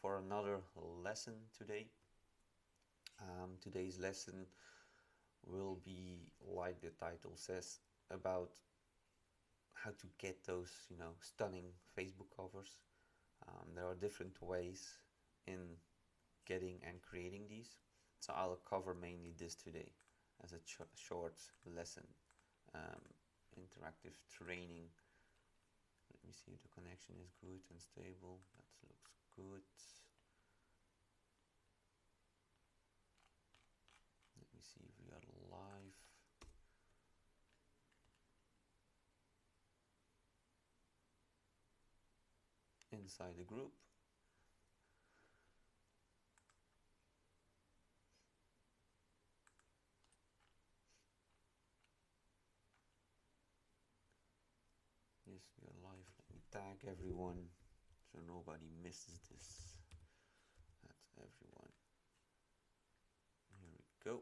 for another lesson today. Today's lesson will be, like the title says, about how to get those, stunning Facebook covers. There are different ways in getting and creating these, so I'll cover mainly this today as a short lesson, um, interactive training. Let me see if the connection is good and stable. That looks good. Let me see if we are live. Inside the group. Yes, we are live. Let me tag everyone so nobody misses this. That's everyone. Here we go.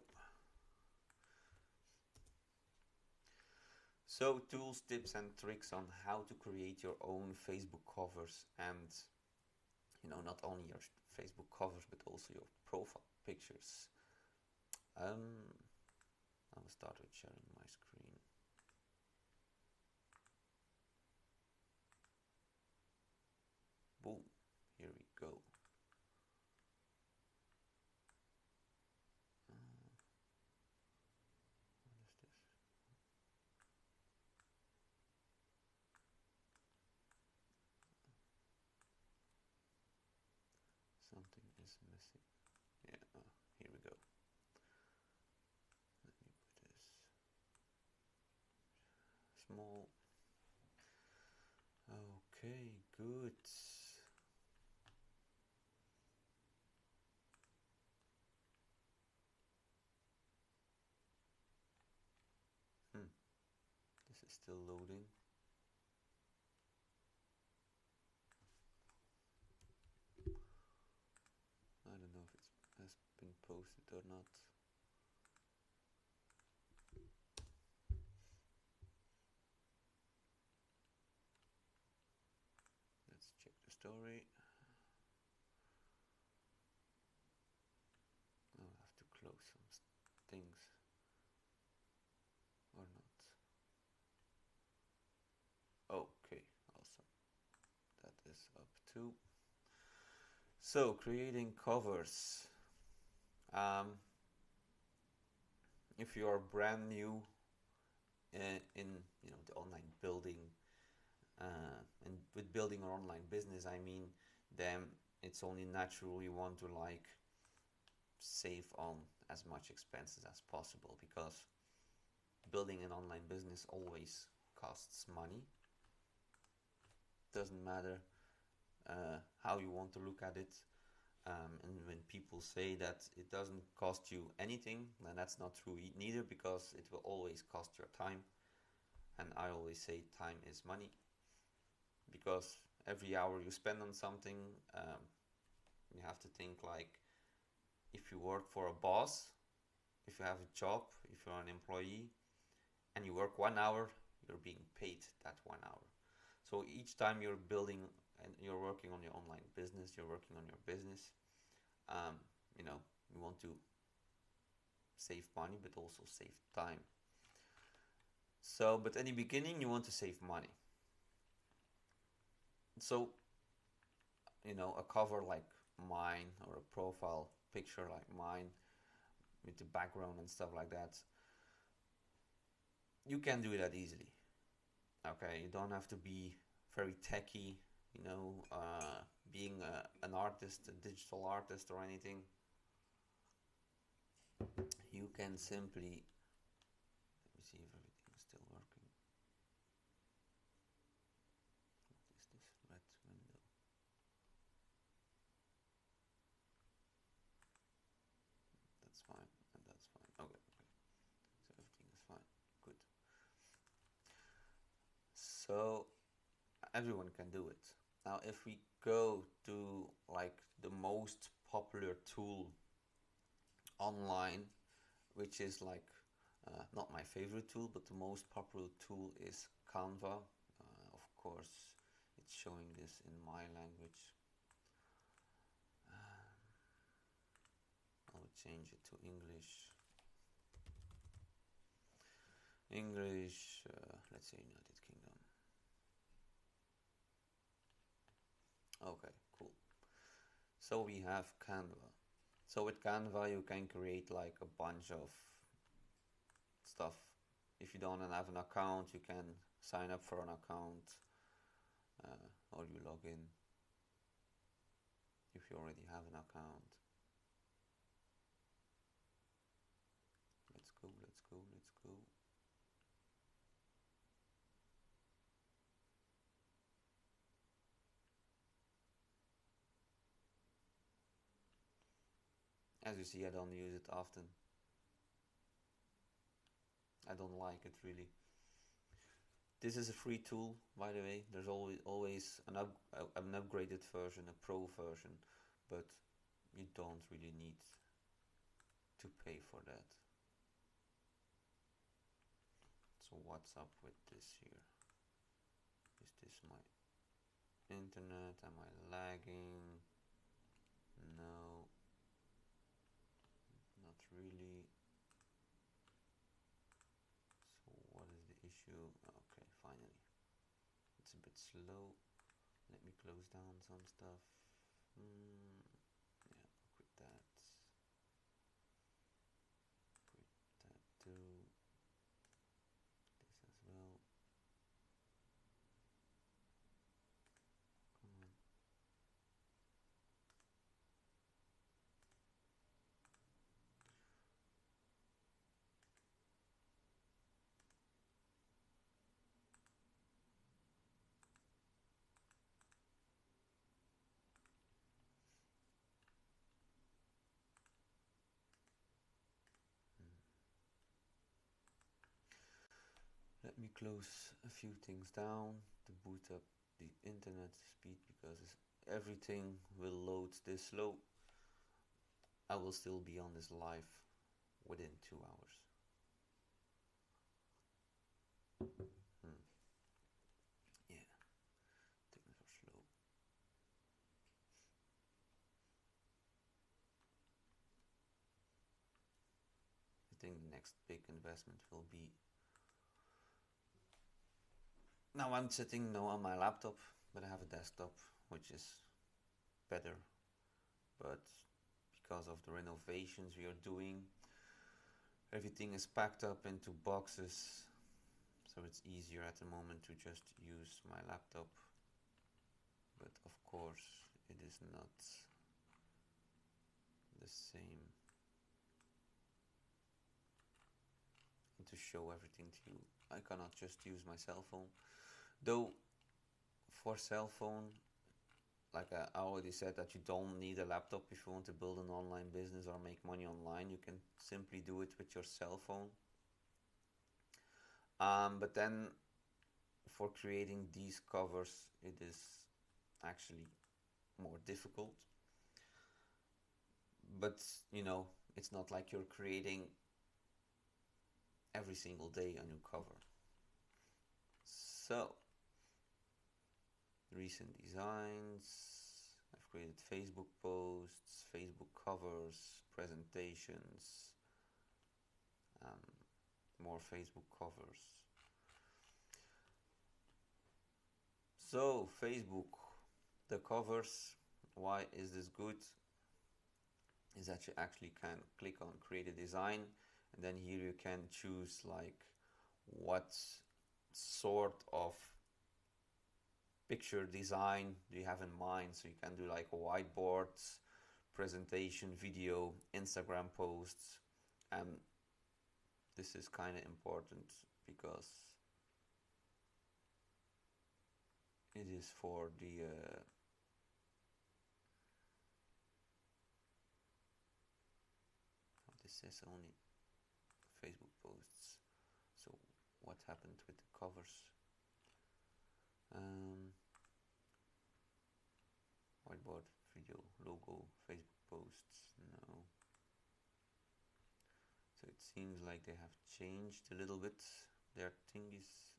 So, tools, tips and tricks on how to create your own Facebook covers, and not only your Facebook covers but also your profile pictures. I'll start with sharing my screen. Boom, here we go. What is this? Something is missing. Yeah, here we go. Let me put this small. Okay, good. This is still loading. I don't know if it has been posted or not. Let's check the story. I'll have to close some things or not. Okay, awesome. That is up too. So, creating covers. If you are brand new in the online building, and with building an online business, I mean, then it's only natural you want to save on as much expenses as possible, because building an online business always costs money. Doesn't matter how you want to look at it. And when people say that it doesn't cost you anything, then that's not true neither, because it will always cost your time. And I always say time is money, because every hour you spend on something, you have to think like, if you work for a boss, if you have a job, if you're an employee, and you work 1 hour, you're being paid that 1 hour. So each time you're building and you're working on your online business, you're working on your business, you want to save money but also save time. So, but in the beginning, you want to save money. So, a cover like mine, or a profile picture like mine with the background and stuff like that, you can do that easily. Okay, you don't have to be very techy, being an artist, a digital artist or anything. You can simply, let me see if everything is still working. What is this red window? That's fine, and that's fine. Okay. So everything is fine. Good. So everyone can do it. Now, if we go to the most popular tool online, which is not my favorite tool, but the most popular tool is Canva. Of course, it's showing this in my language. change it to English. English, let's say United Kingdom. Okay, cool. So we have Canva. So with Canva you can create like a bunch of stuff. If you don't have an account, you can sign up for an account, or you log in if you already have an account. Let's go, let's go, let's go. As you see, I don't use it often. I don't like it really. This is a free tool, by the way. There's always an upgraded version, a pro version, but you don't really need to pay for that. So what's up with this here? Is this my internet? Am I lagging? No, not really. So what is the issue? Okay, finally. It's a bit slow. Let me close down some stuff. Yeah, quit that. Quit that too. This as well. Come on. Let me close a few things down to boot up the internet speed, because everything will load this slow. I will still be on this live within 2 hours. Yeah, things are slow. I think the next big investment will be... Now I'm sitting on my laptop, but I have a desktop, which is better. But because of the renovations we are doing, everything is packed up into boxes, so it's easier at the moment to just use my laptop. But of course it is not the same. And to show everything to you, I cannot just use my cell phone. Though for cell phone, like I already said, that you don't need a laptop if you want to build an online business or make money online. You can simply do it with your cell phone. But then for creating these covers, it is actually more difficult. But it's not like you're creating every single day a new cover. So recent designs, I've created Facebook posts, Facebook covers, presentations, more Facebook covers. So Facebook, the covers, why is this good? Is that you actually can click on create a design, and then here you can choose like what sort of picture design do you have in mind. So you can do like whiteboards, presentation, video, Instagram posts, and this is kind of important because it is for the this says only Facebook posts. So what happened with the covers? Whiteboard, video, logo, Facebook posts, no. So it seems like they have changed a little bit their thingies.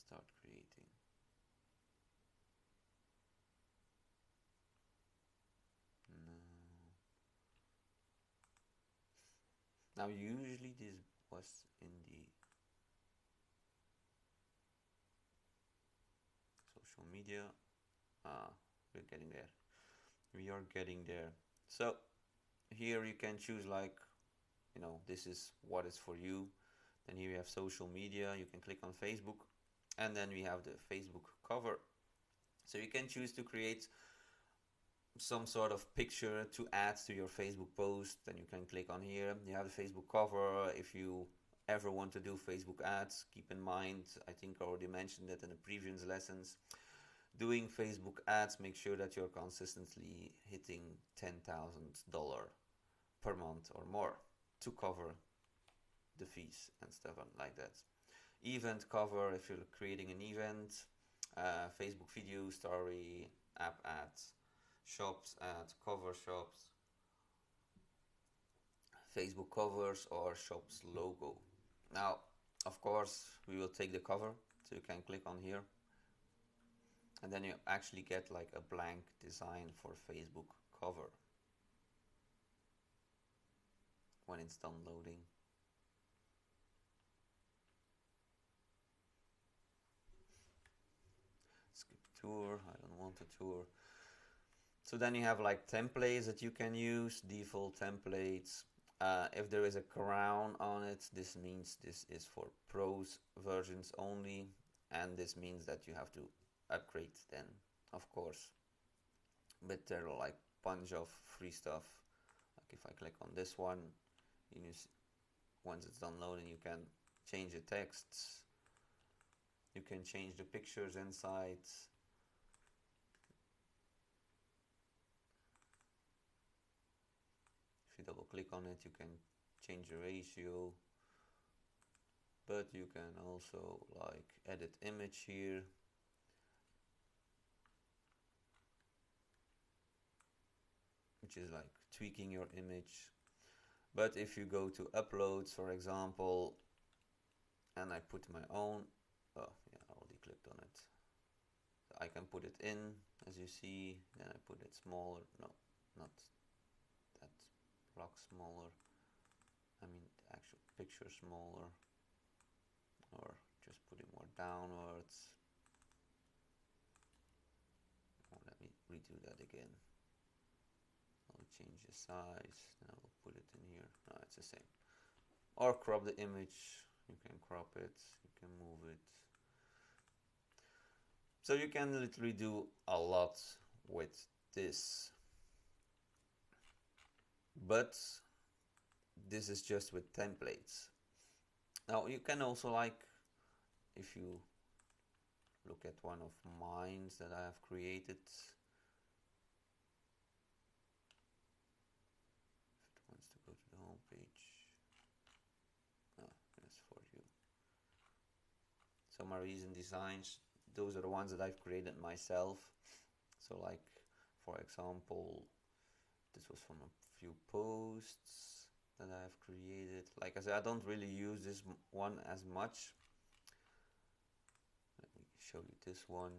Start creating. Now usually this was in the social media. We're getting there. We are getting there. So here you can choose like, this is what is for you. Then here we have social media. You can click on Facebook, and then we have the Facebook cover. So you can choose to create some sort of picture to add to your Facebook post. Then you can click on here. You have the Facebook cover. If you ever want to do Facebook ads, keep in mind, I think I already mentioned that in the previous lessons, doing Facebook ads, make sure that you're consistently hitting $10,000 per month or more to cover the fees and stuff like that. Event cover, if you're creating an event, Facebook video, story, app ads, shops ads, cover shops, Facebook covers, or shops logo. Now, of course, we will take the cover, so you can click on here, and then you actually get like a blank design for Facebook cover when it's done loading. Skip tour, I don't want a tour. So then you have like templates that you can use, default templates. If there is a crown on it, this means this is for pros versions only, and this means that you have to upgrade then, of course. But there are like bunch of free stuff. Like if I click on this one, once it's done loading, you can change the texts, you can change the pictures inside. If you double click on it, you can change the ratio, but you can also like edit image here. Which is like tweaking your image. But if you go to uploads, for example, and I put my own, oh yeah, I already clicked on it. So I can put it in, as you see, then I put it smaller, no, not that block smaller, I mean the actual picture smaller, or just put it more downwards. Oh, let me redo that again. I'll change the size, then I will put it in here. No, it's the same. Or crop the image. You can crop it, you can move it. So you can literally do a lot with this. But this is just with templates. Now you can also, like, if you look at one of mine that I have created, go to the home page. That's for you. So my recent designs, those are the ones that I've created myself. So like, for example, this was from a few posts that I have created. Like I said, I don't really use this one as much. Let me show you this one.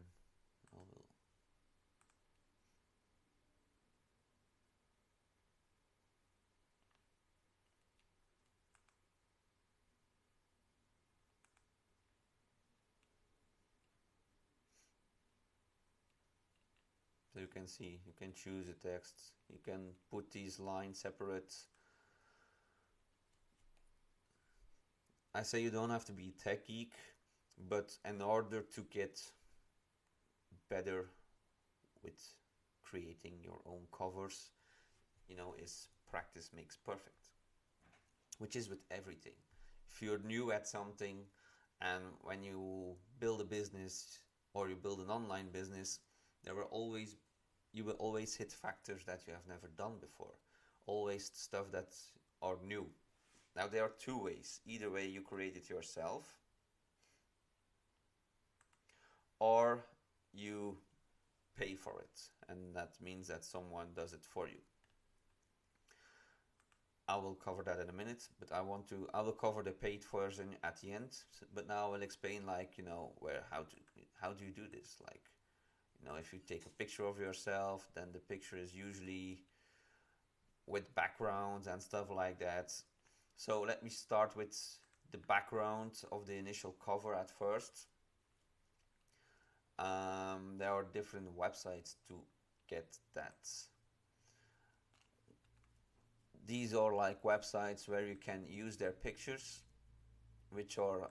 So you can see, you can choose the text, you can put these lines separate. I say you don't have to be tech geek, but in order to get better with creating your own covers, is practice makes perfect, which is with everything. If you're new at something, and when you build a business or you build an online business, you will always hit factors that you have never done before, always stuff that are new. Now there are two ways. Either way, you create it yourself, or you pay for it, and that means that someone does it for you. I will cover that in a minute, but I will cover the paid version at the end. But now I will explain, like, how do you do this? Like, if you take a picture of yourself, then the picture is usually with backgrounds and stuff like that. So let me start with the background of the initial cover at first. There are different websites to get that. These are like websites where you can use their pictures, which are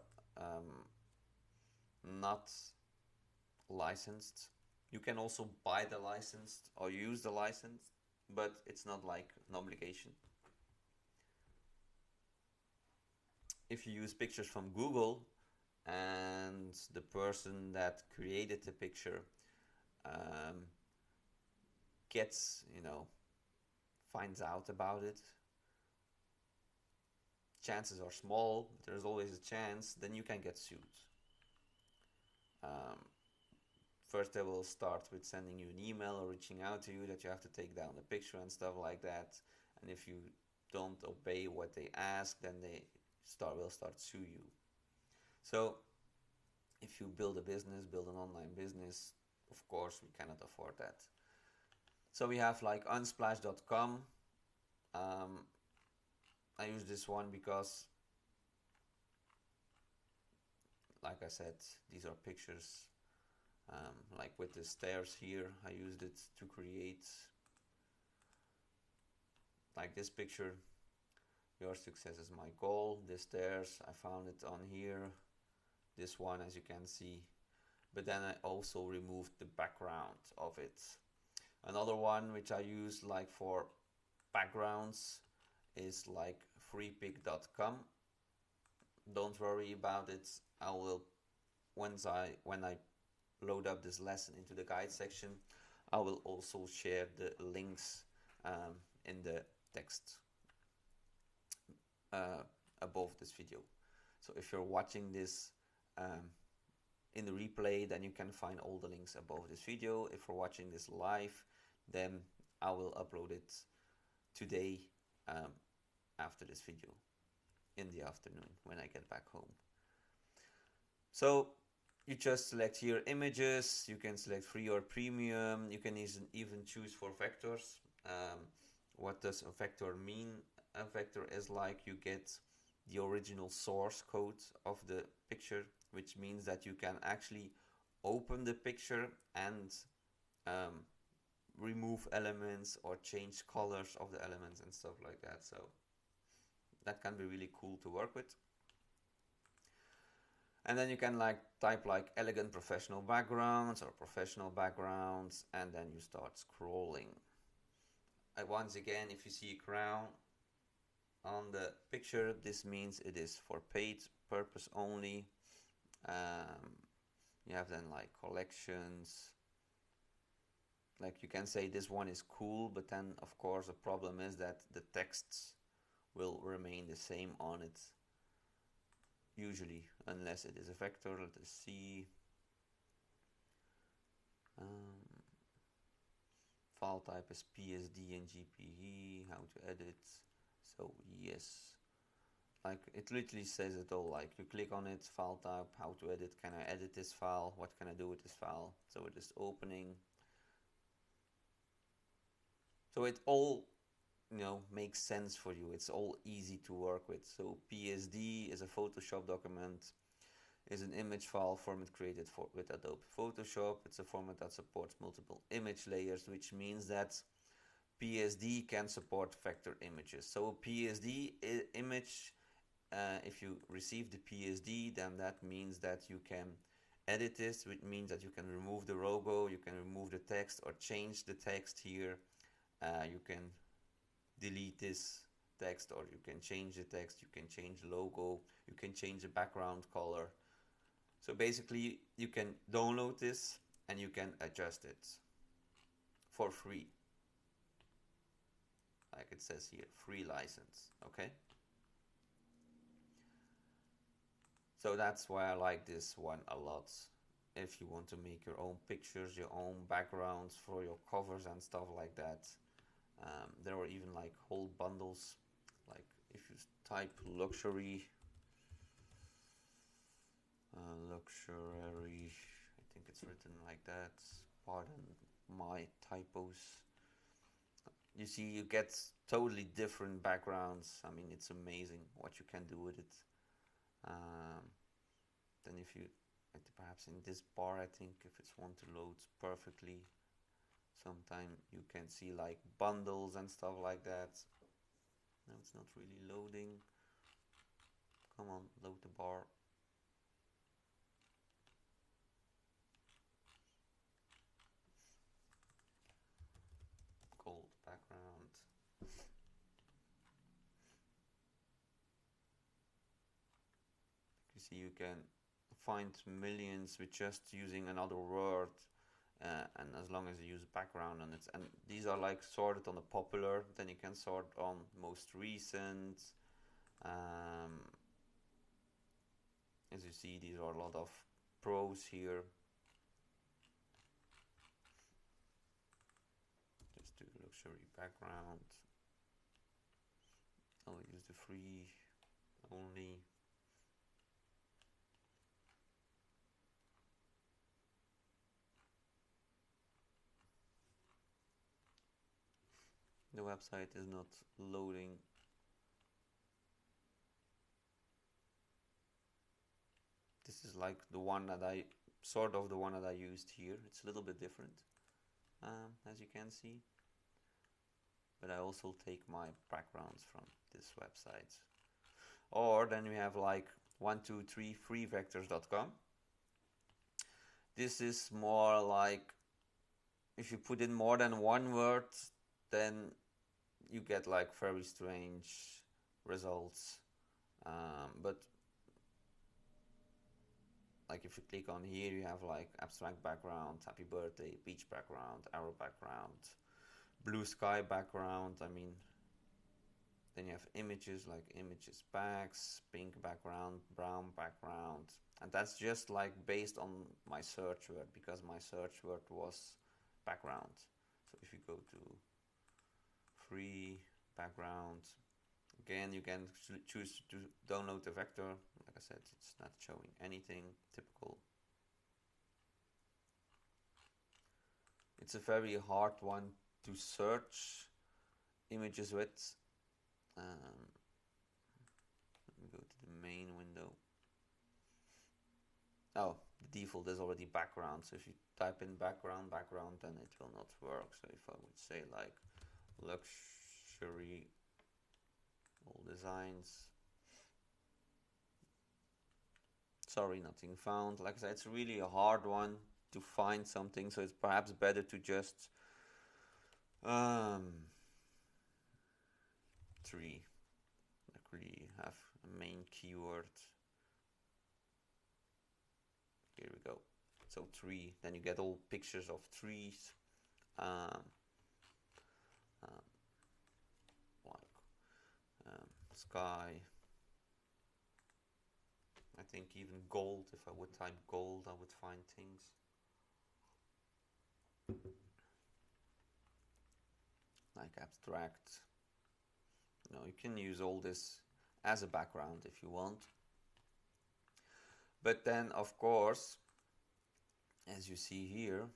not licensed. You can also buy the licensed or use the licensed, but it's not like an obligation. If you use pictures from Google and the person that created the picture um, gets, finds out about it, chances are small, but there's always a chance, then you can get sued. Um, First, they will start with sending you an email or reaching out to you that you have to take down the picture and stuff like that. And if you don't obey what they ask, then they will start sue you. So, if you build a business, build an online business, of course, we cannot afford that. So we have like unsplash.com. I use this one because, like I said, these are pictures. Like with the stairs here, I used it to create like this picture. Your success is my goal. The stairs, I found it on here. This one, as you can see. But then I also removed the background of it. Another one which I use like for backgrounds is like freepik.com. Don't worry about it. I will when I load up this lesson into the guide section, I will also share the links in the text above this video. So if you're watching this in the replay, then you can find all the links above this video. If you're watching this live, then I will upload it today after this video in the afternoon when I get back home. So you just select here images. You can select free or premium. You can even choose for vectors. What does a vector mean? A vector is like you get the original source code of the picture, which means that you can actually open the picture and remove elements or change colors of the elements and stuff like that. So that can be really cool to work with. And then you can type elegant professional backgrounds or professional backgrounds, and then you start scrolling. Once again, if you see a crown on the picture, this means it is for paid purpose only. You have then collections. You can say this one is cool, but then of course the problem is that the texts will remain the same on it. Usually, unless it is a vector. Let us see. File type is PSD and GPG. How to edit? So yes, it literally says it all. You click on it, file type, how to edit. Can I edit this file? What can I do with this file? So it is opening. So it all makes sense for you. It's all easy to work with. So PSD is a Photoshop document, is an image file format created with Adobe Photoshop. It's a format that supports multiple image layers, which means that PSD can support vector images. So a PSD image, if you receive the PSD, then that means that you can edit this, which means that you can remove the logo, you can remove the text or change the text here. You can delete this text, or you can change the text, you can change the logo, you can change the background color. So basically you can download this and you can adjust it for free. Like it says here, free license, okay? So that's why I like this one a lot. If you want to make your own pictures, your own backgrounds for your covers and stuff like that. There are even whole bundles. If you type luxury, I think it's written like that. Pardon my typos. you see you get totally different backgrounds. I mean, it's amazing what you can do with it. um, then if you perhaps in this bar, I think if it's want to load perfectly, sometime you can see like bundles and stuff like that. No, it's not really loading. Come on, load the bar. Gold background. You see you can find millions with just using another word, and as long as you use background on it. And these are like sorted on the popular, then you can sort on most recent. um, as you see, these are a lot of pros here. Just do luxury background. I'll use the free only. The website is not loading. This is like the one that I used here. It's a little bit different, as you can see. But I also take my backgrounds from this website. Or then we have like 123freevectors.com. This is more like if you put in more than one word, then you get like very strange results. But like if you click on here, you have like abstract background, happy birthday, beach background, arrow background, blue sky background. I mean, then you have images like images packs, pink background, brown background. And that's just like based on my search word, because my search word was background. So if you go to free background, again you can choose to download the vector. Like I said, it's not showing anything. Typical. It's a very hard one to search images with. Let me go to the main window. Oh, the default is already background, so if you type in background, then it will not work. So if I would say like luxury all designs, sorry, nothing found. Like I said, it's really a hard one to find something, so it's perhaps better to just tree, like really have a main keyword. Here we go. So tree, then you get all pictures of trees, sky. I think even gold. If I would type gold, I would find things. Like abstract. You can use all this as a background if you want. But then, of course, as you see here,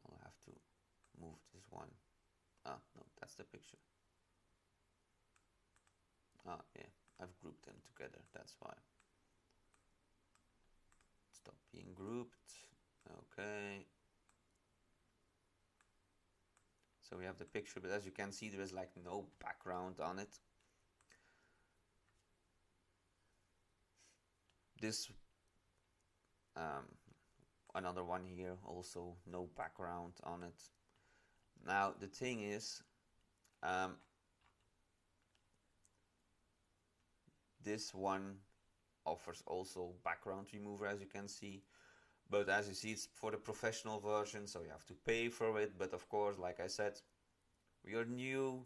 I'll have to move this one. No, that's the picture. Yeah, I've grouped them together, that's why. Stop being grouped. Okay. So we have the picture, but as you can see, there is like no background on it. This another one here, also no background on it. Now the thing is, this one offers also background remover, as you can see, but as you see, it's for the professional version, so you have to pay for it. But of course, like I said, we are new,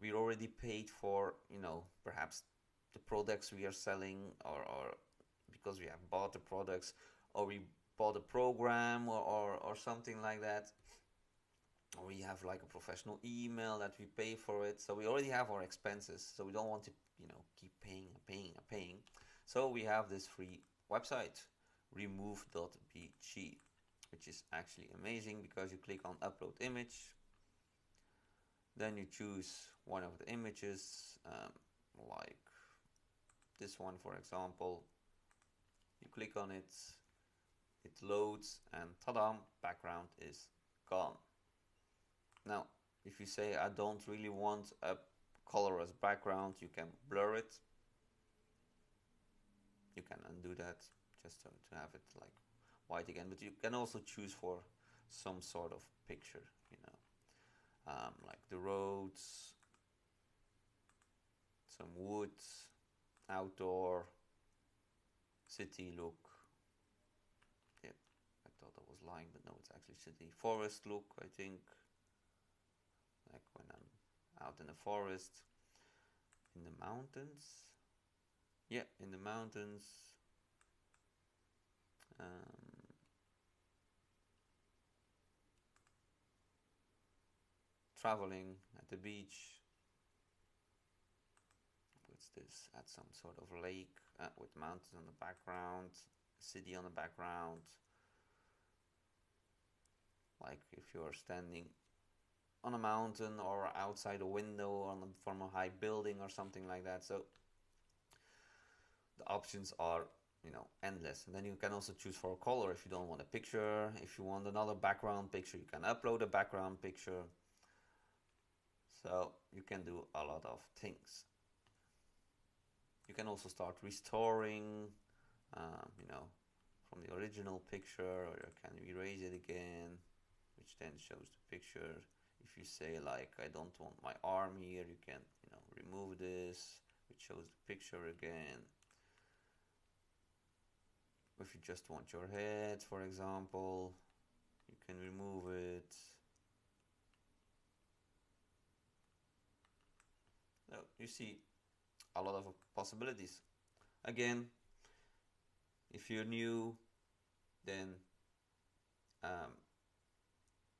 we already paid for, perhaps the products we are selling, or because we have bought the products, or we bought a program, or something like that, or we have like a professional email that we pay for it. So we already have our expenses, so we don't want to keep paying. So we have this free website, remove.bg, which is actually amazing, because you click on upload image, Then you choose one of the images, like this one for example. You click on it, it loads, and ta-da, background is gone. Now, if you say I don't really want a colorless background, you can blur it. You can undo that just to have it like white again, but you can also choose for some sort of picture, you know, like the roads, some woods, outdoor, city look. Yeah, I thought I was lying, but no, it's actually city. Forest look, I think, like when I'm out in the forest, in the mountains. Yeah, in the mountains. Um, Traveling at the beach. What's this? At some sort of lake with mountains on the background, city on the background. Like if you're standing on a mountain or outside a window from a high building or something like that. So the options are, you know, endless. And then you can also choose for a color if you don't want a picture. If you want another background picture, you can upload a background picture. So you can do a lot of things. You can also start restoring, you know, from the original picture, or you can erase it again, which then shows the picture. If you say like I don't want my arm here, you can, you know, remove this, which shows the picture again. If you just want your head, for example, you can remove it. So you see a lot of possibilities. Again, if you're new, then um,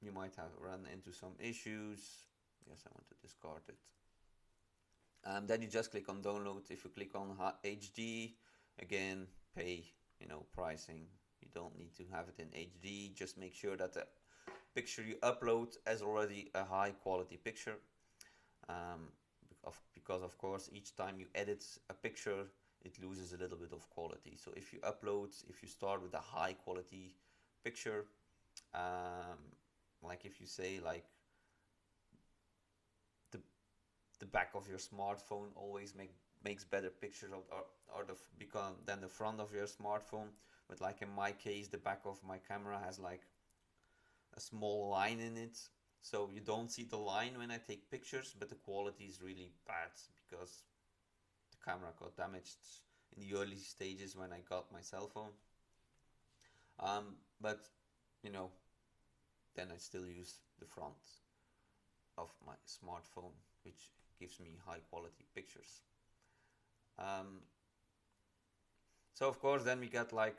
you might have run into some issues. Yes, I want to discard it. Then you just click on download. If you click on HD, again, pay, you know, pricing. You don't need to have it in HD. Just make sure that the picture you upload is already a high quality picture. Because of course each time you edit a picture it loses a little bit of quality. So if you start with a high quality picture, um, like if you say like the the back of your smartphone always makes better pictures than the front of your smartphone. But like in my case, the back of my camera has like a small line in it, so you don't see the line when I take pictures, but the quality is really bad because the camera got damaged in the early stages when I got my cell phone. But you know, then I still use the front of my smartphone, which gives me high quality pictures. Um, so of course, then we get like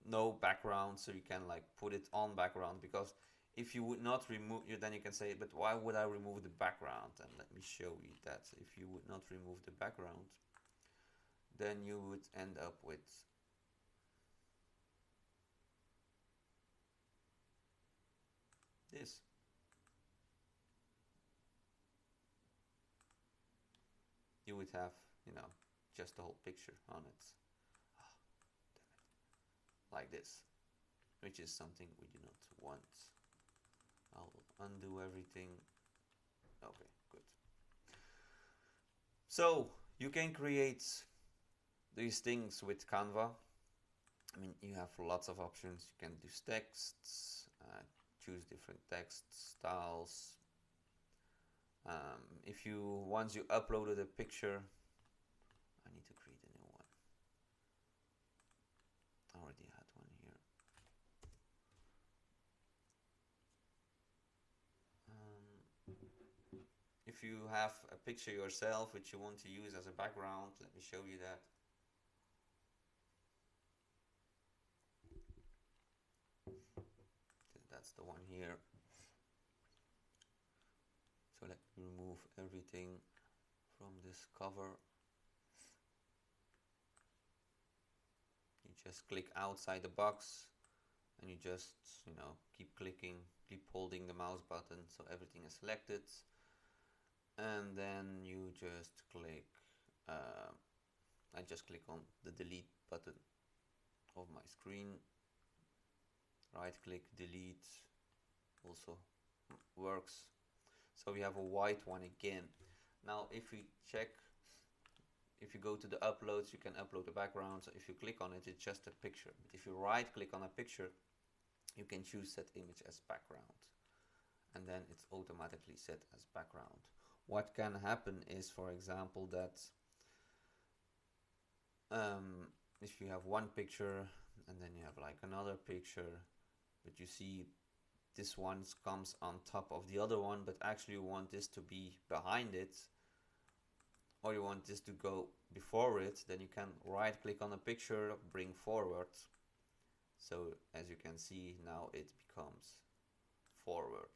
no background, so you can like put it on background, because if you would not remove you then you can say, but why would I remove the background? And let me show you that if you would not remove the background, then you would end up with this. You would have, you know, just the whole picture on it. Oh, like this, which is something we do not want. I'll undo everything. Okay, good. So you can create these things with Canva. I mean, you have lots of options. You can do texts, choose different text styles. If you once you uploaded a picture, I need to create a new one. I already had one here. If you have a picture yourself which you want to use as a background, let me show you that. That's the one here. So let me remove everything from this cover. You just click outside the box and you just, keep clicking, keep holding the mouse button so everything is selected, and then you just click, I just click on the delete button of my screen, right click, delete, also works. So we have a white one again. Now if we check, if you go to the uploads, you can upload the background. So if you click on it, it's just a picture. But if you right click on a picture, you can choose set image as background, and then it's automatically set as background. What can happen is, for example, that if you have one picture and then you have like another picture, but you see this one comes on top of the other one, but actually you want this to be behind it, or you want this to go before it, then you can right click on a picture, bring forward. So as you can see, now it becomes forward.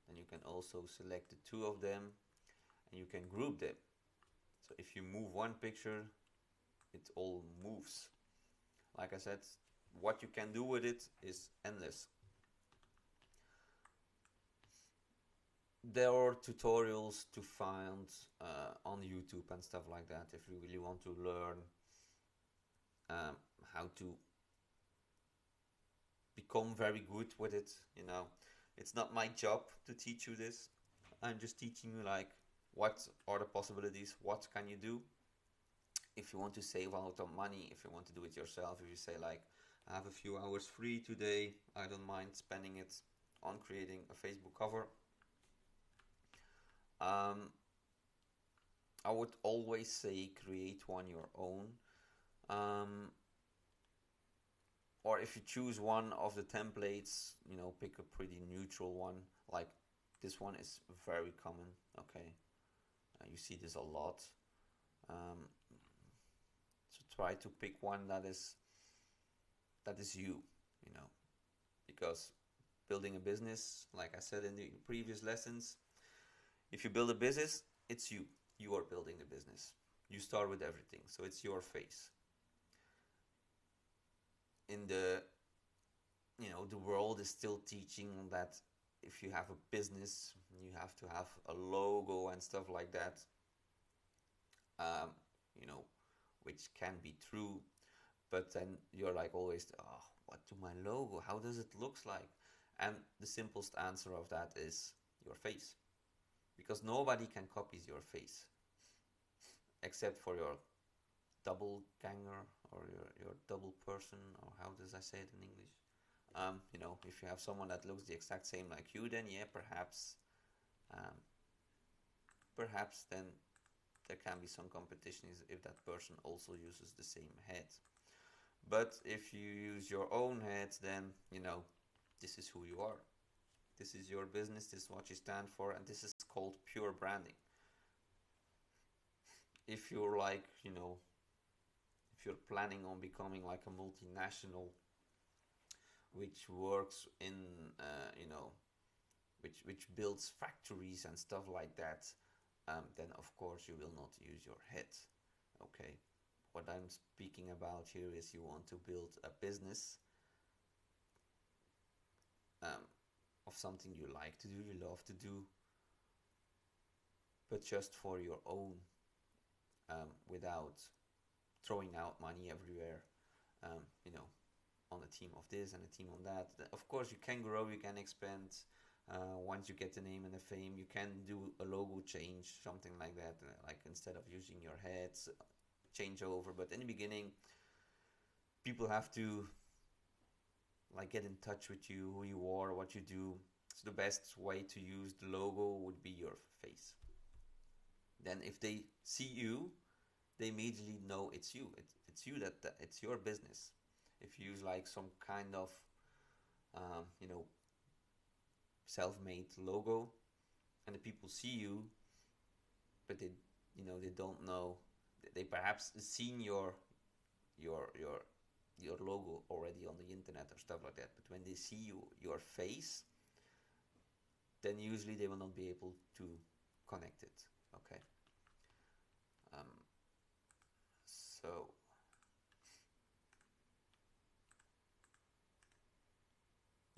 Then you can also select the two of them and you can group them. So if you move one picture, it all moves. Like I said, what you can do with it is endless. There are tutorials to find on YouTube and stuff like that if you really want to learn how to become very good with it. It's not my job to teach you this. I'm just teaching you like what are the possibilities, what can you do if you want to save a lot of money, if you want to do it yourself. If you say like, I have a few hours free today, I don't mind spending it on creating a Facebook cover. I would always say create one your own, or if you choose one of the templates, pick a pretty neutral one. Like this one is very common. Okay, you see this a lot. So try to pick one that is you, because building a business, like I said in the previous lessons, if you build a business, it's you. You are building the business. You start with everything, so it's your face. In the world is still teaching that if you have a business, you have to have a logo and stuff like that. Which can be true, but then you're like always, oh, what do my logo? How does it look like? And the simplest answer of that is your face, because nobody can copy your face except for your double ganger or your double person, or how does I say it in English? If you have someone that looks the exact same like you, then yeah, perhaps then there can be some competition if that person also uses the same head. But if you use your own head, then this is who you are. This is your business, this is what you stand for, and this is called pure branding. If you're like, if you're planning on becoming like a multinational which works in, which builds factories and stuff like that, then of course you will not use your head. Okay, what I'm speaking about here is you want to build a business of something you like to do, you love to do, but just for your own, without throwing out money everywhere, on a team of this and a team on that. Of course you can grow, you can expand. Once you get the name and the fame, you can do a logo change, something like that, like instead of using your heads, change over. But in the beginning, people have to like get in touch with you, who you are, what you do. So the best way to use the logo would be your face. Then if they see you, they immediately know it's you. It's you, that it's your business. If you use like some kind of self-made logo, and the people see you, but they don't know. They perhaps seen your logo already on the internet or stuff like that. But when they see your face, then usually they will not be able to connect it. Okay. So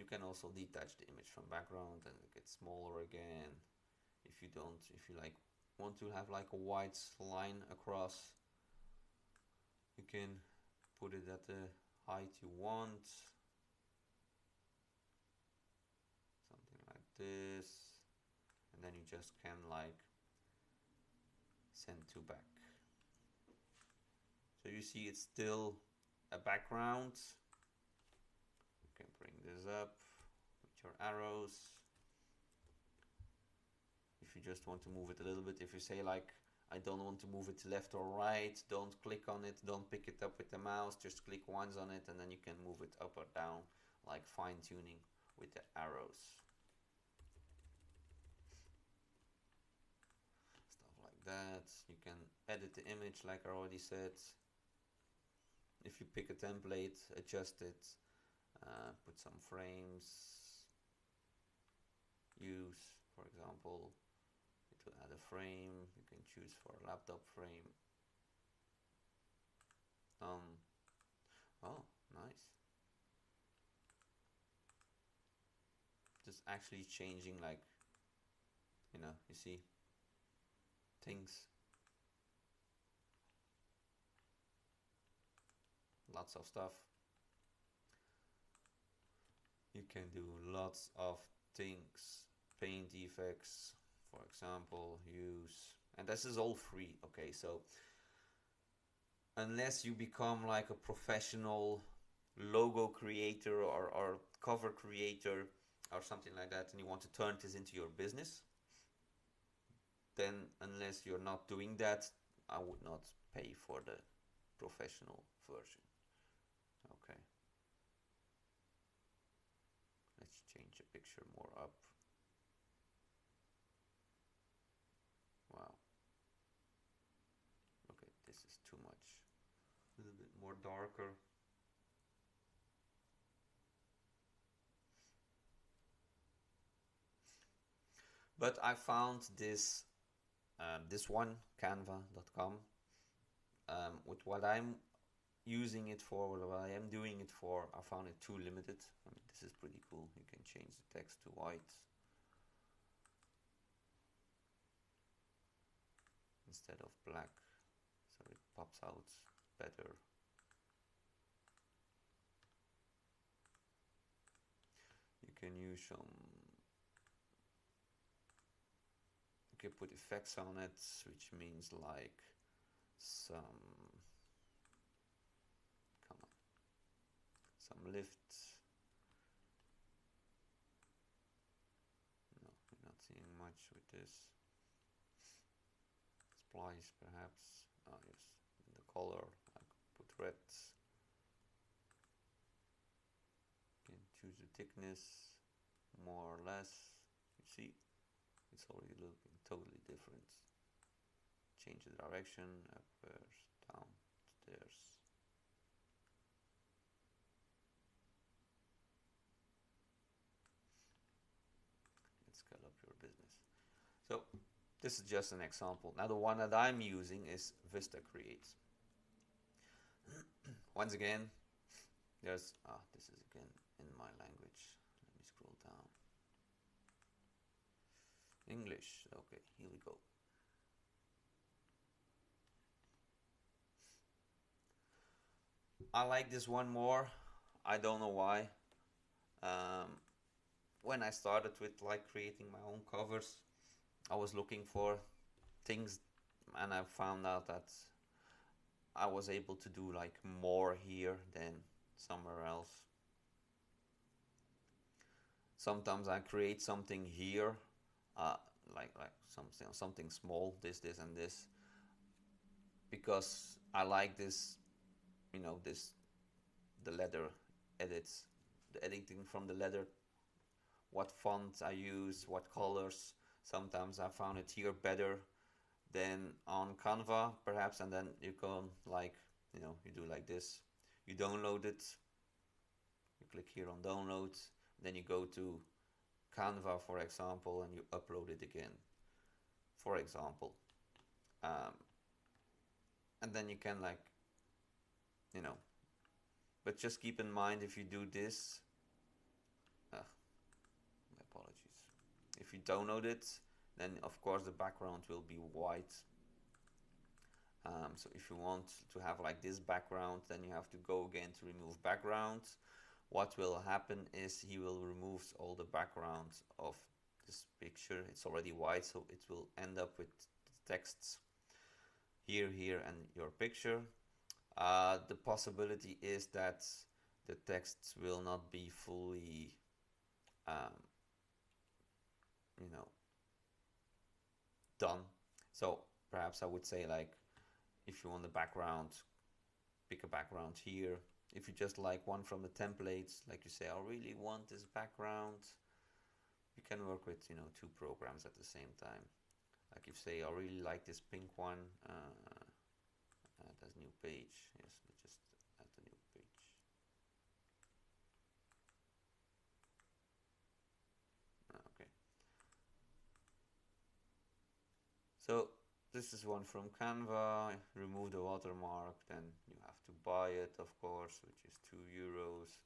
You can also detach the image from background and it gets smaller again. If you don't, if you like want to have like a white line across, you can put it at the height you want. Something like this. And then you just can like send to back. So you see it's still a background. You can bring this up with your arrows. If you just want to move it a little bit, if you say like, I don't want to move it left or right, don't click on it, don't pick it up with the mouse, just click once on it and then you can move it up or down, like fine tuning with the arrows. Stuff like that. You can edit the image like I already said. If you pick a template, adjust it, put some frames, use, for example, it will add a frame. You can choose for a laptop frame. Oh, nice. Just actually changing, like, you know, you see things. Lots of stuff. You can do lots of things. Paint effects, for example, use, and this is all free. Okay, so unless you become like a professional logo creator or cover creator or something like that and you want to turn this into your business, then unless you're not doing that, I would not pay for the professional version. Okay, let's change the picture more up. Wow, okay, this is too much. A little bit more darker. But I found this this one, canva.com, with what I'm using it for, what I am doing it for, I found it too limited. I mean, this is pretty cool. You can change the text to white instead of black, so it pops out better. You can use some, you can put effects on it, which means like some, come on, some lift. No, we're not seeing much with this. Splice perhaps. Oh yes, in the color I could put red. You can choose the thickness, more or less. You see, it's already looking totally different. Change the direction, upwards, downstairs. Let's scale up your business. So this is just an example. Now the one that I'm using is Vista Create. Once again, there's, this is again in my language. Let me scroll down. English, okay, here we go. I like this one more. I don't know why. When I started with like creating my own covers, I was looking for things and I found out that I was able to do like more here than somewhere else. Sometimes I create something here, like something small, this and this, because I like this, you know, the letter edits, the editing from the letter, what font I use, what colors. Sometimes I found it here better than on Canva perhaps, and then you can like, you know, you do like this, you download it, you click here on download, then you go to Canva for example and you upload it again, for example, and then you can like, you know, but just keep in mind if you do this, download it, then of course the background will be white. So if you want to have like this background, then you have to go again to remove background. What will happen is he will remove all the background of this picture. It's already white, so it will end up with the texts here, here, and your picture. The possibility is that the texts will not be fully, you know, done. So perhaps I would say, like, if you want the background, pick a background here. If you just like one from the templates, like you say, I really want this background, you can work with, you know, two programs at the same time. Like if say, I really like this pink one, there's a new page. Yes, let's just add the new page. Okay. So this is one from Canva. Remove the watermark, then you have to buy it, of course, which is €2.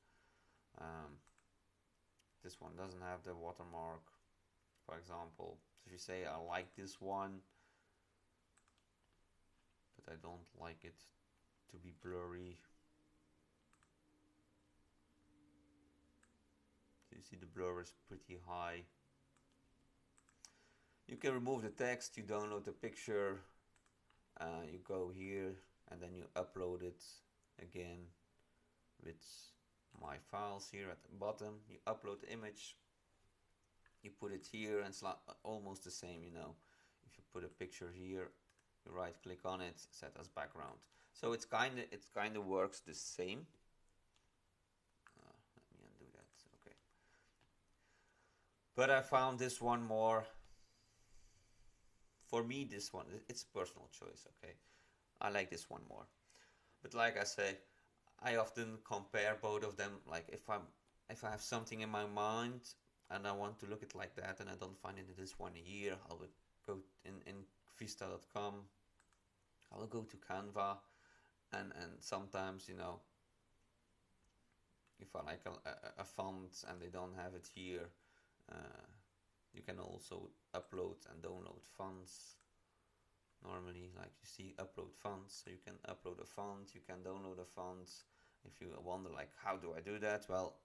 This one doesn't have the watermark, for example. So if you say, I like this one, but I don't like it to be blurry. So you see the blur is pretty high. You can remove the text, you download the picture, you go here and then you upload it again with my files here at the bottom. You upload the image, you put it here, and it's almost the same, you know. If you put a picture here, you right click on it, set as background. So it kind of works the same. Let me undo that. Okay. But I found this one more. For me, this one, it's personal choice. Okay, I like this one more. But like I say, I often compare both of them. Like if I have something in my mind and I want to look at like that and I don't find it in this one here, I will go in Vista.com. I will go to Canva, and sometimes, you know, if I like a font and they don't have it here, you can also upload and download fonts. Normally, like you see, upload fonts, so you can upload a font, you can download a font. If you wonder like, how do I do that? Well,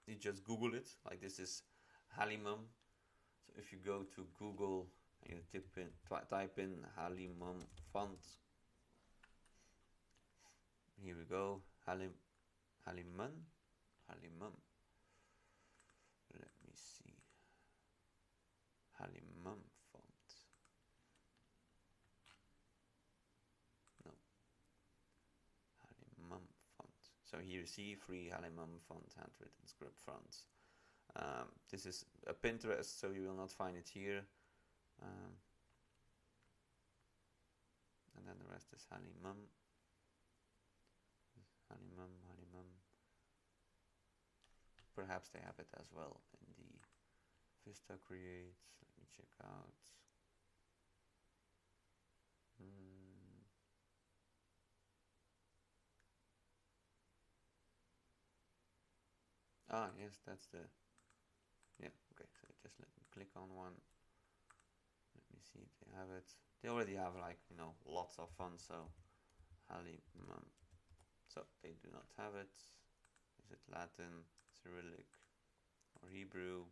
you just Google it. Like this is Halimum. So if you go to Google and you type in Halimum font, here we go, Halimum. Let me see, Halimum font. No, Halimum font. So here you see free Halimum font handwritten script fonts. This is a Pinterest, so you will not find it here. And then the rest is Halimum. Halimum. Perhaps they have it as well in the Vista Create. Let me check out. Ah, yes, that's the. Yeah, okay. So just let me click on one. Let me see if they have it. They already have, like, you know, lots of fun. So Halimum. So they do not have it. Is it Latin, Cyrillic, or Hebrew?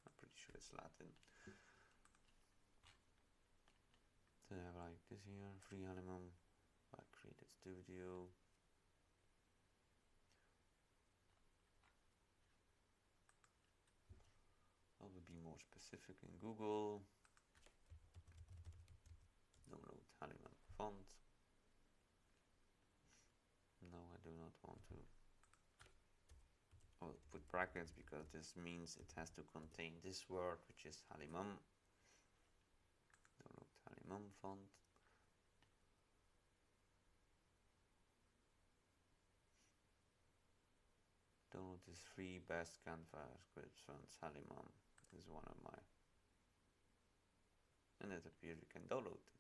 I'm pretty sure it's Latin. They have like this here, free Halimum. I created studio. I will be more specific in Google. Download Halimum font. No, I do not want to. I will put brackets because this means it has to contain this word, which is Halimum. Download Halimum font. Download this free best Canva script fonts. Halimum is one of my. And it appears you can download it.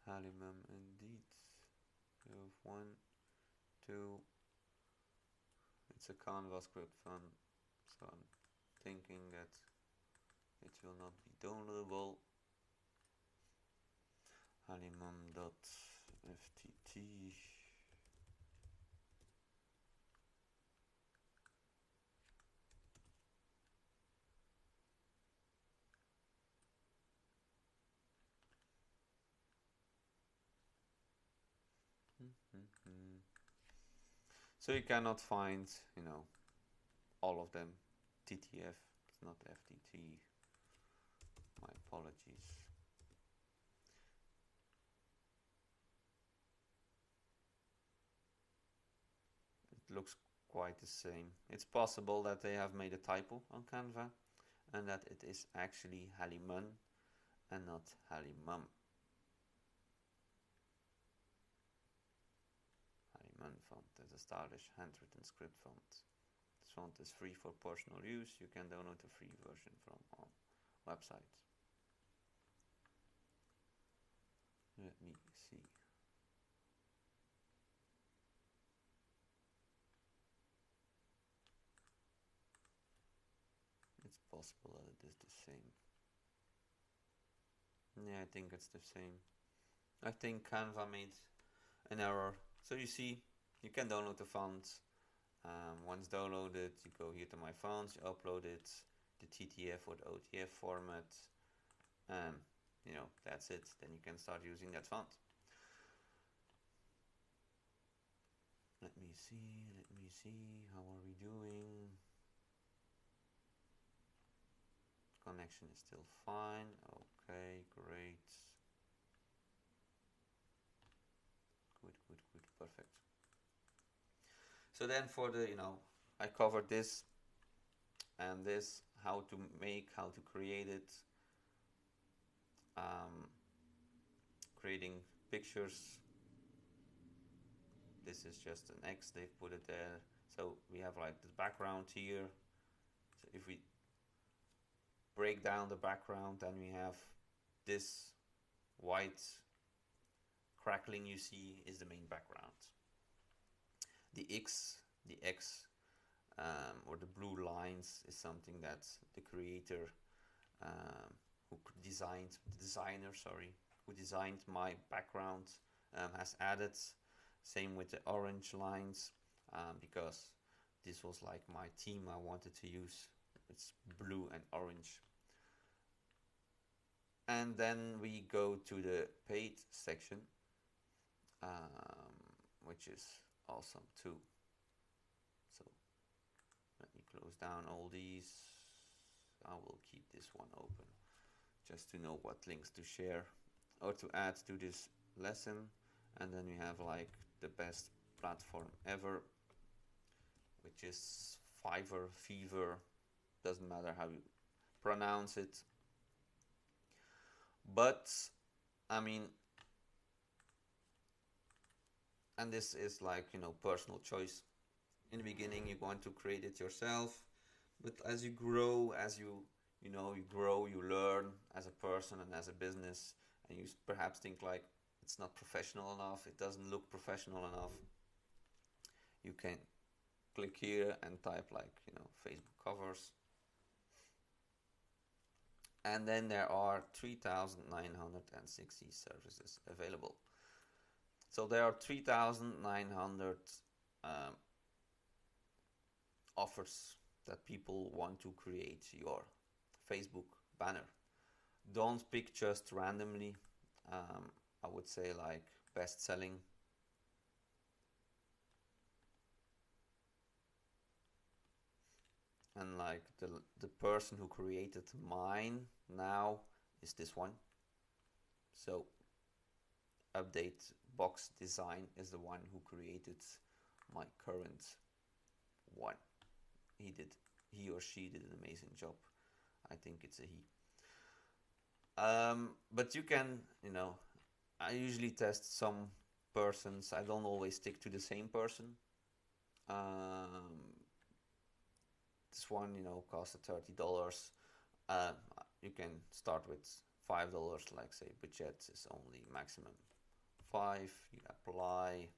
Halimum indeed. We have one, two. It's a Canva script font, so I'm thinking that it will not be downloadable. Halimum.ftt. So you cannot find, all of them. TTF, it's not FTT. My apologies. It looks quite the same. It's possible that they have made a typo on Canva and that it is actually Halimun and not Halimum. Halimun font is a stylish handwritten script font. This font is free for personal use. You can download a free version from our website. Let me see. It's possible that it is the same. Yeah, I think it's the same. I think Canva made an error. So you see, you can download the font. Once downloaded, you go here to my fonts, you upload it, the TTF or the OTF format, and that's it. Then you can start using that font. Let me see, how are we doing? Connection is still fine. Okay, great. Good, perfect. So then for the, I covered this and this, how to make, how to create it, creating pictures. This is just an X, they've put it there. So we have like the background here. So if we break down the background, then we have this white crackling you see is the main background. The X, or the blue lines is something that the creator, who designed my background, has added. Same with the orange lines, because this was like my theme I wanted to use. It's blue and orange. And then we go to the paid section, which is awesome too. So let me close down all these. I will keep this one open just to know what links to share or to add to this lesson. And then we have like the best platform ever, which is Fiverr, Fever, doesn't matter how you pronounce it. But I mean, and this is like, personal choice. In the beginning you want to create it yourself, but as you grow, you grow, you learn as a person and as a business, and you perhaps think like it's not professional enough, it doesn't look professional enough. You can click here and type like, Facebook covers. And then there are 3,960 services available. So there are 3,900 offers that people want to create your Facebook banner. Don't pick just randomly. I would say like best selling. And like the person who created mine now is this one. So update box design is the one who created my current one. He or she did an amazing job. I think it's a he. But you can, I usually test some persons. I don't always stick to the same person. This one, costs $30. You can start with $5, like say budget is only maximum 5, you apply.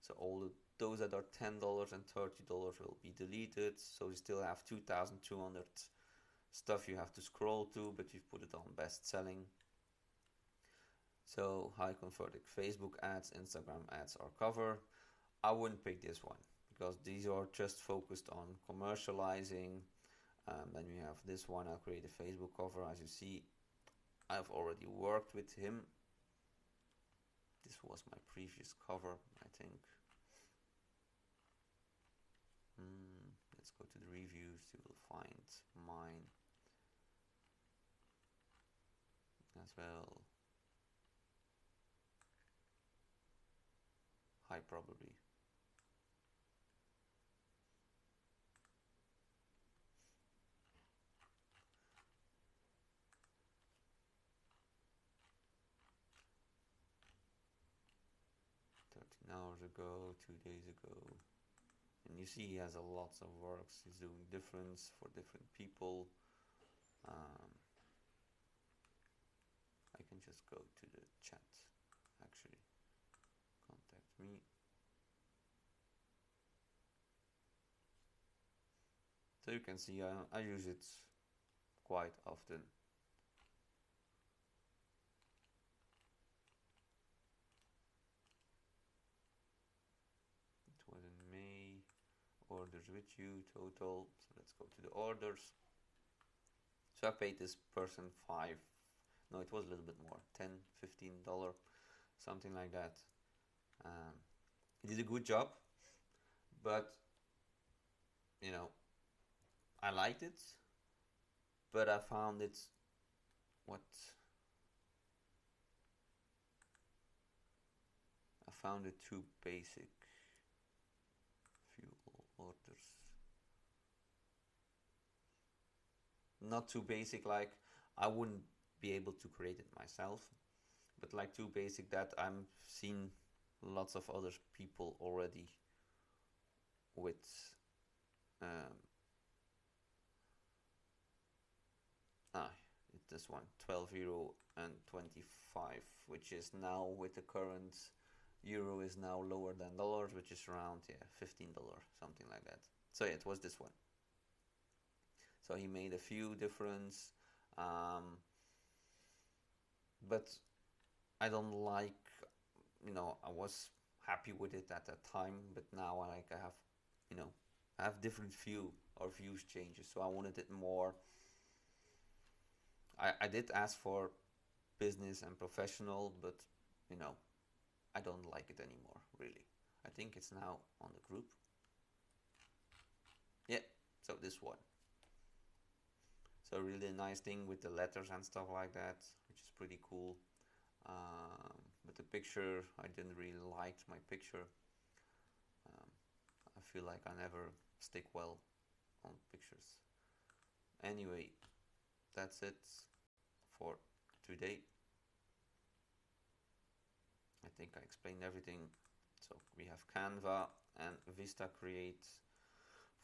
So all those that are $10 and $30 will be deleted. So you still have 2,200 stuff you have to scroll to, but you've put it on best selling. So high converting Facebook ads, Instagram ads, or cover. I wouldn't pick this one because these are just focused on commercializing. Then we have this one. I'll create a Facebook cover. As you see, I've already worked with him. This was my previous cover, I think. Let's go to the reviews. You will find mine as well. High probably. Hours ago, 2 days ago, and you see he has a lots of works. He's doing difference for different people. I can just go to the chat, actually. Contact me. So you can see I use it quite often. It was in May. Orders with you total. So let's go to the orders. So I paid this person no, it was a little bit more, $10, $15, something like that. He did a good job, but you know, I liked it, but I found it too basic. Fuel orders. Not too basic, like I wouldn't be able to create it myself, but like too basic that I'm seen lots of other people already with this one, €12 and 25, which is now with the current euro is now lower than dollars, which is around $15, something like that. So yeah, it was this one. So he made a few difference, but I don't like, I was happy with it at that time, but now I have different views changes. So I wanted it more. I did ask for business and professional, but I don't like it anymore, really. I think it's now on the group. Yeah, so this one. So really nice thing with the letters and stuff like that, which is pretty cool. But the picture, I didn't really like my picture. I feel like I never stick well on pictures. Anyway, that's it for today. I think I explained everything. So we have Canva and VistaCreate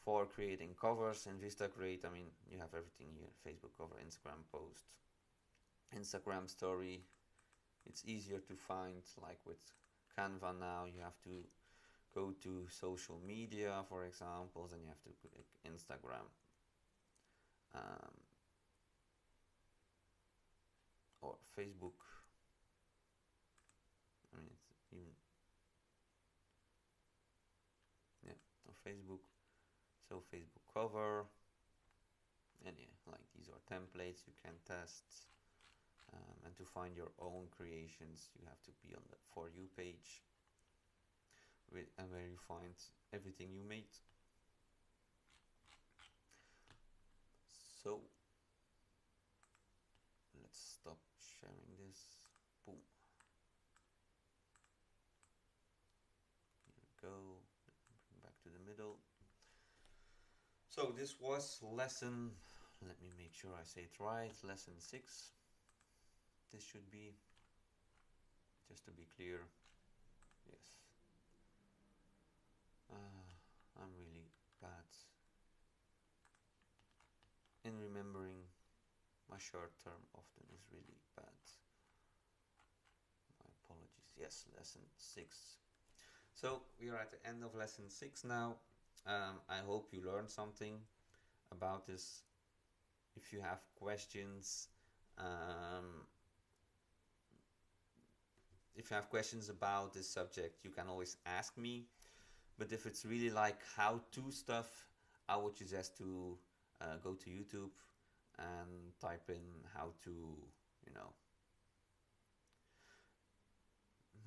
for creating covers. In VistaCreate, you have everything here: Facebook cover, Instagram post, Instagram story. It's easier to find. Like with Canva now, you have to go to social media, for example, and you have to click Instagram. Or Facebook. It's even, or Facebook. So Facebook cover, and like these are templates you can test. And to find your own creations, you have to be on the For You page, and where you find everything you made. So let's stop sharing this. Boom. Here we go. Bring back to the middle. So this was lesson, let me make sure I say it right, lesson 6. This should be, just to be clear. Yes. I'm really bad in remembering. My short term often is really bad. My apologies yes, lesson 6. So we are at the end of lesson 6 now. I hope you learned something about this. If you have questions, um, if you have questions about this subject, you can always ask me. But if it's really like how-to stuff, I would suggest to go to YouTube and type in how to, you know,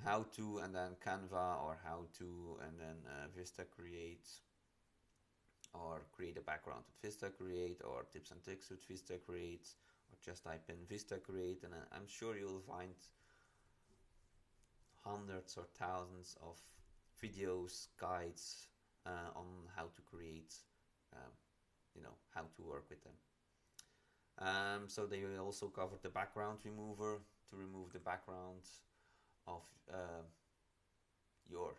how to, and then Canva, or how to, and then Vista Create, or create a background with Vista Create, or tips and tricks with Vista Create, or just type in Vista Create, and I'm sure you'll find hundreds or thousands of videos, guides on how to create, um, how to work with them. So they will also cover the background remover to remove the background of your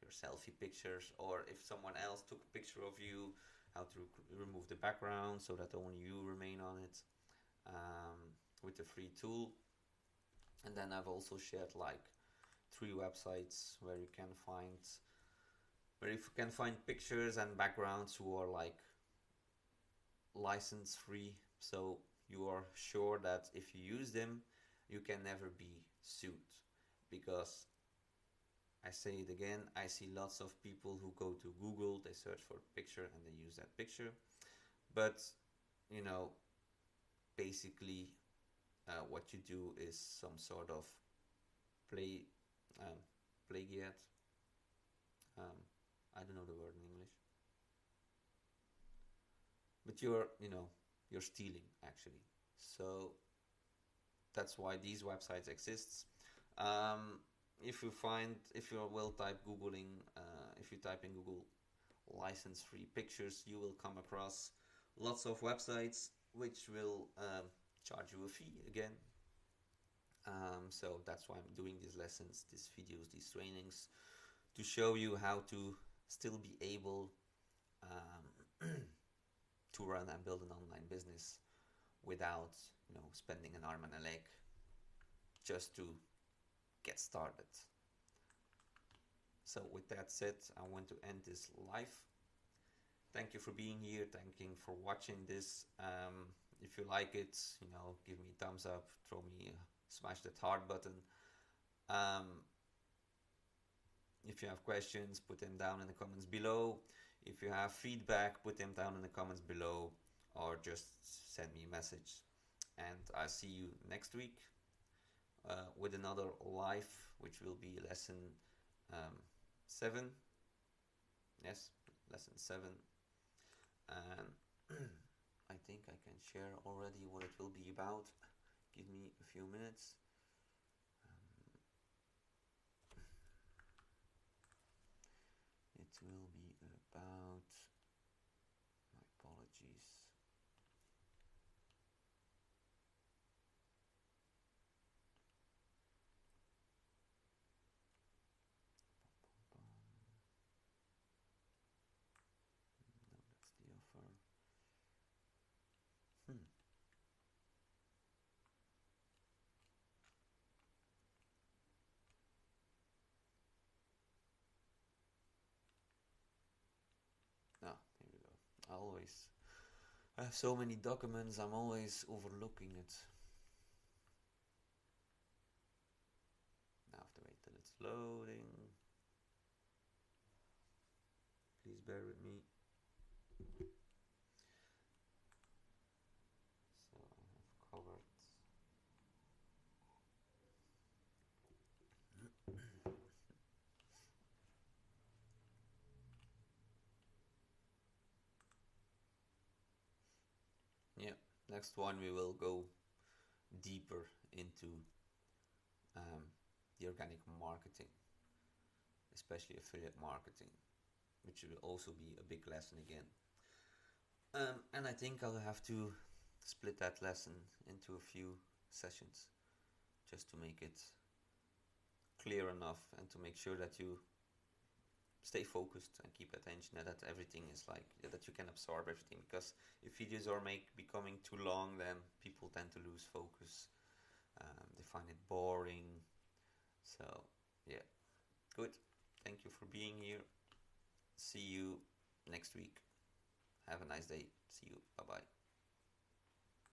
your selfie pictures, or if someone else took a picture of you, how to remove the background so that only you remain on it, with a free tool. And then I've also shared like 3 websites where you can find pictures and backgrounds who are like license free, so you are sure that if you use them you can never be sued. Because I say it again, I see lots of people who go to Google, they search for a picture and they use that picture, but you know basically what you do is some sort of play um, plagiate. um, I don't know the word in English, but you're stealing actually. So that's why these websites exist. um, if you will type googling if you type in Google license free pictures, you will come across lots of websites which will charge you a fee again. So that's why I'm doing these lessons, these videos, these trainings, to show you how to still be able to run and build an online business without spending an arm and a leg just to get started. So with that said, I want to end this live. Thank you for being here. Thank you for watching this. If you like it, give me a thumbs up, smash that heart button. If you have questions, put them down in the comments below. If you have feedback, put them down in the comments below, or just send me a message. And I'll see you next week with another live, which will be lesson 7. Yes, lesson 7. And I think I can share already what it will be about. Give me a few minutes. It will be about, my apologies. No, that's the offer. Ah, here we go. I have so many documents, I'm always overlooking it. Now I have to wait till it's loading. Please bear with me. So I have covered. Yeah, next one we will go deeper into the organic marketing, especially affiliate marketing, which will also be a big lesson again. And I think I'll have to split that lesson into a few sessions just to make it clear enough and to make sure that you stay focused and keep attention, and that everything is like that you can absorb everything. Because if videos are becoming too long, then people tend to lose focus. They find it boring. So yeah, good. Thank you for being here. See you next week. Have a nice day. See you. Bye bye.